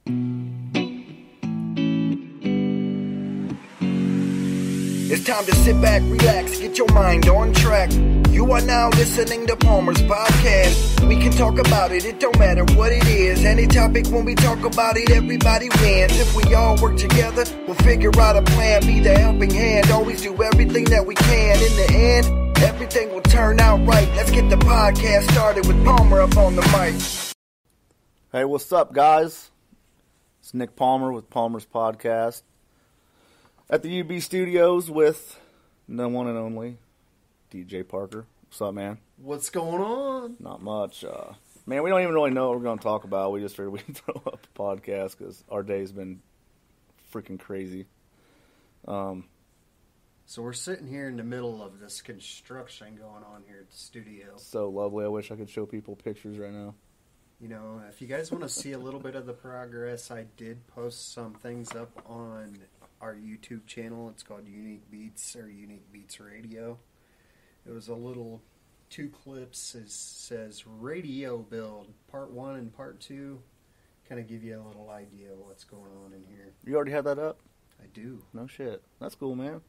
It's time to sit back, relax, get your mind on track. You are now listening to Palmer's Podcast. We can talk about it, it don't matter what it is. Any topic, when we talk about it, everybody wins. If we all work together, we'll figure out a plan. Be the helping hand, always do everything that we can. In the end, everything will turn out right. Let's get the podcast started with Palmer up on the mic. Hey, what's up, guys? It's Nick Palmer with Palmer's Podcast. At the UB Studios with no one and only DJ Parker. What's up, man? What's going on? Not much. Man, we don't even really know what we're going to talk about. We just figured we'd throw up a podcast because our day's been freaking crazy. So we're sitting here in the middle of this construction going on here at the studio. So lovely. I wish I could show people pictures right now. You know, if you guys want to see a little bit of the progress, I did post some things up on our YouTube channel. It's called Unique Beats or Unique Beats Radio. It was a little 2 clips. It says radio build part 1 and part 2. Kind of give you a little idea of what's going on in here. You already had that up? I do. No shit. That's cool, man.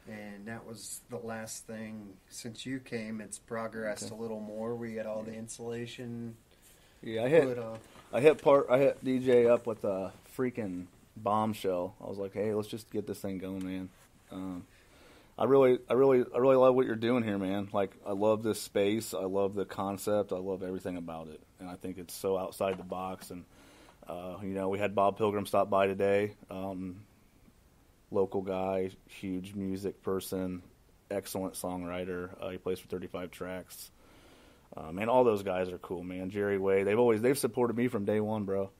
And that was the last thing. Since you came, it's progressed a little more. We had all the insulation. Yeah, I hit DJ up with a freaking bombshell. I was like, hey, let's just get this thing going, man. I really love what you're doing here, man. Like, I love this space. I love the concept. I love everything about it. And I think it's so outside the box. And, we had Bob Pilgrim stop by today. Local guy, huge music person, excellent songwriter. He plays for 35 Tracks. Man, all those guys are cool, man. Jerry Way, they've supported me from day one, bro.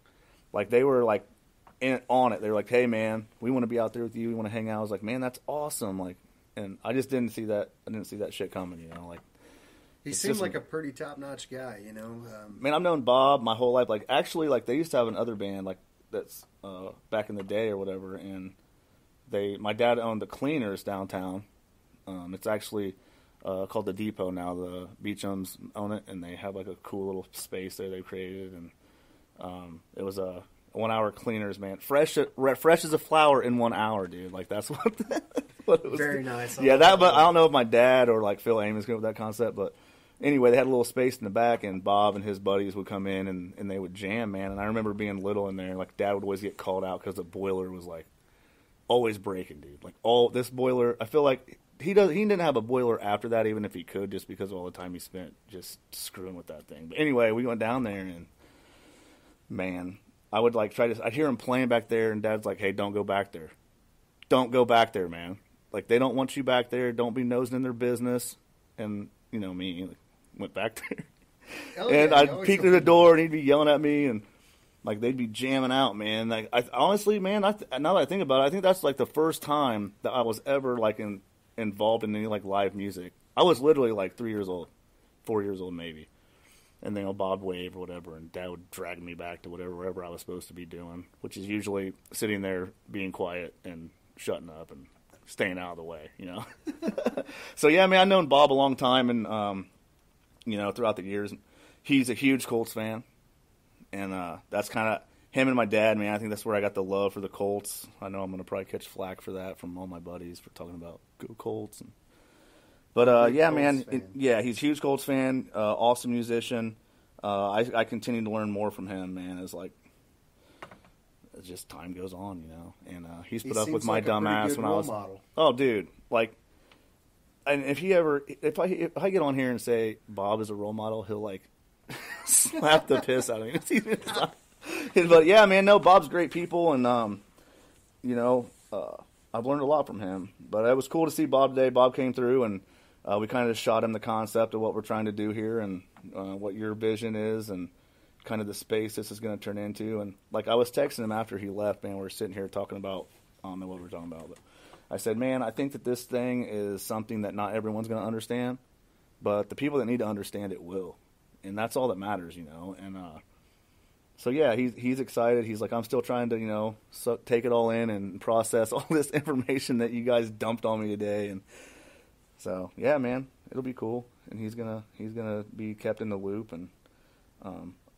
Like, they were like on it. They were like, hey, man, we want to be out there with you. We want to hang out. I was like, man, that's awesome. Like, and I just didn't see that. I didn't see that shit coming, you know. Like, he seemed like a pretty top-notch guy, you know. Man, I've known Bob my whole life. Like, actually, like, they used to have another band, like, that's back in the day or whatever, and my dad owned the Cleaners downtown. It's actually called the Depot now. The Beechams own it, and they have like a cool little space there they created, and it was a 1 hour Cleaners, man. Fresh as a flower in 1 hour, dude. Like, that's what it was. Very nice. Yeah, but I don't know if my dad or like Phil Amos came up with that concept, but anyway, they had a little space in the back, and Bob and his buddies would come in and they would jam, man. And I remember being little in there, like, Dad would always get called out because the boiler was like always breaking, dude. Like, this boiler, I feel like he didn't have a boiler after that, even if he could, just because of all the time he spent just screwing with that thing. But anyway, we went down there, and man, I would like I'd hear him playing back there, and Dad's like, hey, don't go back there. Don't go back there, man. Like, they don't want you back there. Don't be nosing in their business. And, you know, me, like, went back there. And I'd peek through the door, and he'd be yelling at me, and like, they'd be jamming out, man. Like, honestly, man, now that I think about it, I think that's like the first time that I was ever like involved in any like live music. I was literally like 3 years old, 4 years old maybe, and then Bob wave or whatever, and Dad would drag me back to wherever I was supposed to be doing, which is usually sitting there being quiet and shutting up and staying out of the way, you know. So yeah, man, I've known Bob a long time, and throughout the years, he's a huge Colts fan. And that's kind of him and my dad, man. I think that's where I got the love for the Colts. I know I'm going to probably catch flack for that from all my buddies for talking about go Colts. But yeah, man, he's a huge Colts fan, awesome musician. I continue to learn more from him, man, as just time goes on, you know. And he's put up with my dumb ass when I was model. Oh, dude, like, and if I get on here and say Bob is a role model, he'll like slap the piss out of me. But yeah, man, no, Bob's great people, and I've learned a lot from him. But it was cool to see Bob today. Bob came through, and we kind of shot him the concept of what we're trying to do here, and what your vision is, and kind of the space this is going to turn into. And like, I was texting him after he left, man. We were sitting here talking about I don't know what we were talking about, but I said, man, I think that this thing is something that not everyone's going to understand, but the people that need to understand it will. And that's all that matters, you know. And so, yeah, he's excited. He's like, I'm still trying to, take it all in and process all this information that you guys dumped on me today. And so, yeah, man, it'll be cool. And he's gonna be kept in the loop. And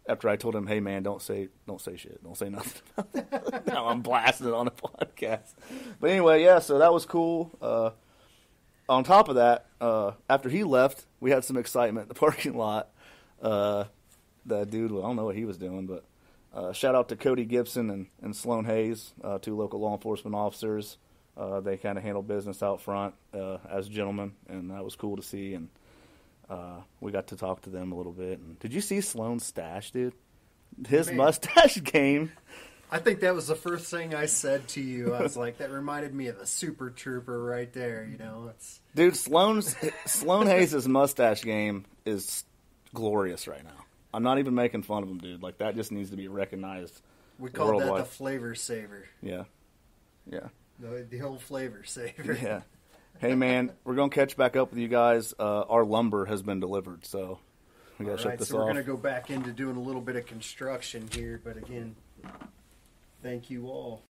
after I told him, hey man, don't say shit, don't say nothing about that. Now I'm blasting it on a podcast. But anyway, yeah, so that was cool. On top of that, after he left, we had some excitement in the parking lot. That dude, I don't know what he was doing, but shout out to Cody Gibson and Sloan Hayes, 2 local law enforcement officers. They kind of handled business out front as gentlemen, and that was cool to see. And we got to talk to them a little bit. And did you see Sloan's stash, dude? His mustache game. I think that was the first thing I said to you. I was like, that reminded me of a Super Trooper right there. You know, dude. Sloan Hayes' mustache game is glorious right now. I'm not even making fun of him, dude. Like, that just needs to be recognized. We call that the flavor saver. Yeah. The whole flavor saver. Yeah. Hey, man, we're going to catch back up with you guys. Our lumber has been delivered, so we got to shut this off. We're going to go back into doing a little bit of construction here, but again, thank you all.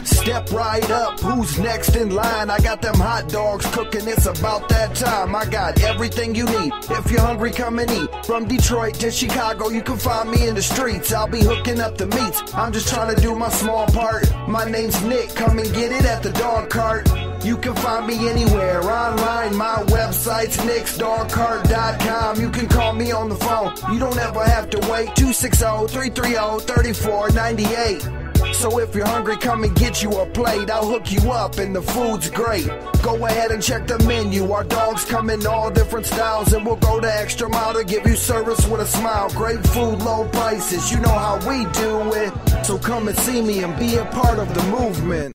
Step right up, who's next in line? I got them hot dogs cooking, it's about that time. I got everything you need, if you're hungry come and eat. From Detroit to Chicago, you can find me in the streets. I'll be hooking up the meats, I'm just trying to do my small part. My name's Nick, come and get it at the dog cart. You can find me anywhere, online, my website's nicksdogcart.com. You can call me on the phone, you don't ever have to wait. 260-330-3498. So if you're hungry, come and get you a plate. I'll hook you up and the food's great. Go ahead and check the menu. Our dogs come in all different styles, and we'll go the extra mile to give you service with a smile. Great food, low prices, you know how we do it. So come and see me and be a part of the movement.